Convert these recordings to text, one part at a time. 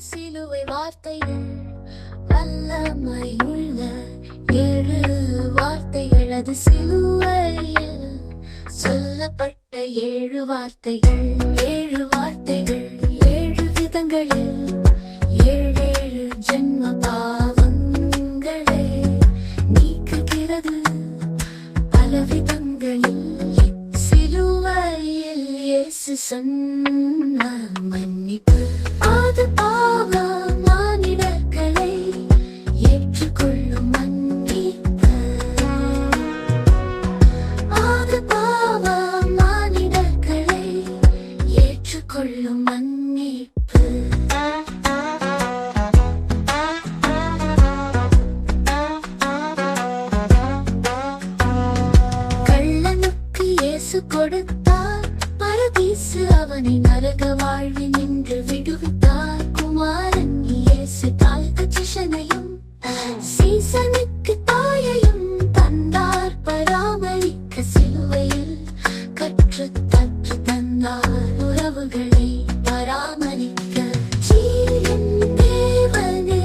சிலுவை வார்த்தைகள் வல்லமையுள்ள 7 வார்த்தைகள். அது சிலுவையில் சொல்லப்பட்ட 7 வார்த்தைகள். 7 வார்த்தைகள் 7 விதங்களில் 7 ஜென்ம பாவங்களை நீக்குகிறது. பல விதங்களில் சிலுவையில் இயேசு சொன்ன மன்னிப்பு. அது பாவ மானிடர்களை ஏற்றுக்கொள்ளும் மன்னிப்பு. அது பாவ மானிடர்களை ஏற்றுக்கொள்ளும் மன்னிப்பு. கள்ளனுக்கு இயேசு கொடுத்தார் பரதீசு, அவனை நரக வாழ்வில் நின்று விடுவித்தார். குமாரன் இயேசு தாழ்த்த சிஷனையும் சீசனுக்கு தாயையும் தந்தார். பராமரிக்க சிலுவையில் கற்று தற்று தந்தார். உறவுகளை பராமரிக்க என் தேவனே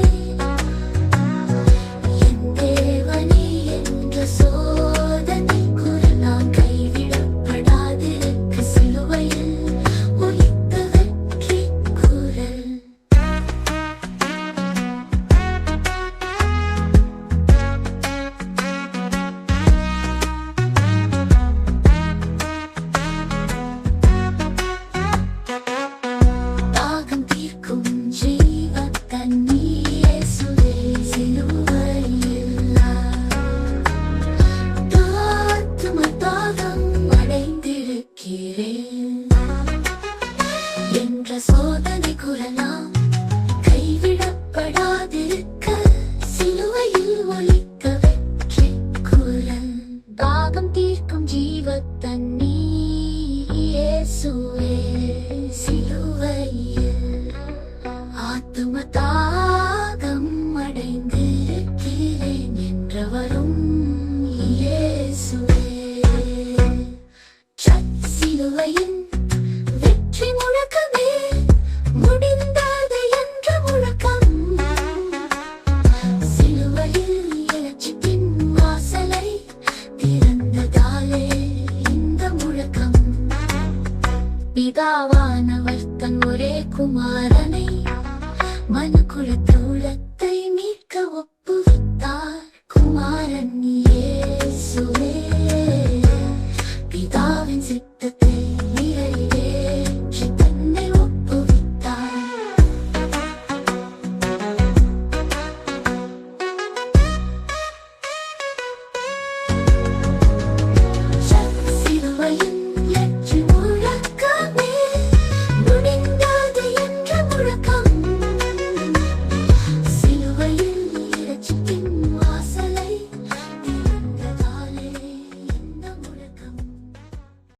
என்ற சோதனை குரலாம் கைவிடப்படாதிருக்க சிலுவையில் ஒலித்த வெற்றி குரல். தாகம் தீர்க்கும் ஜீவ தண்ணீர் இயேசுவே சிலுவையில். ஆத்தும தாகம் அடைந்திருக்கிறேன் என்ற சோதனை குரலாம் கைவிடப்படாதிருக்க சிலுவையில் ஒலித்த வெற்றி குரல். தாகம் தீர்க்கும் ஜீவ தண்ணீர் இயேசுவே சிலுவையில். ஆத்தும தாகம் அடைந்திருக்கிறேன் என்றவரும் இயேசுவே. சிலுவையின் வெற்றி முழக்கமே முடிந்தது என்ற முழக்கம். சிலுவையில் இலட்சிப்பின் வாசலை திறந்ததாலே இந்த முழக்கம். பிதாவானவர் தன் ஒரே குமாரனை மனுக்குலத்தில்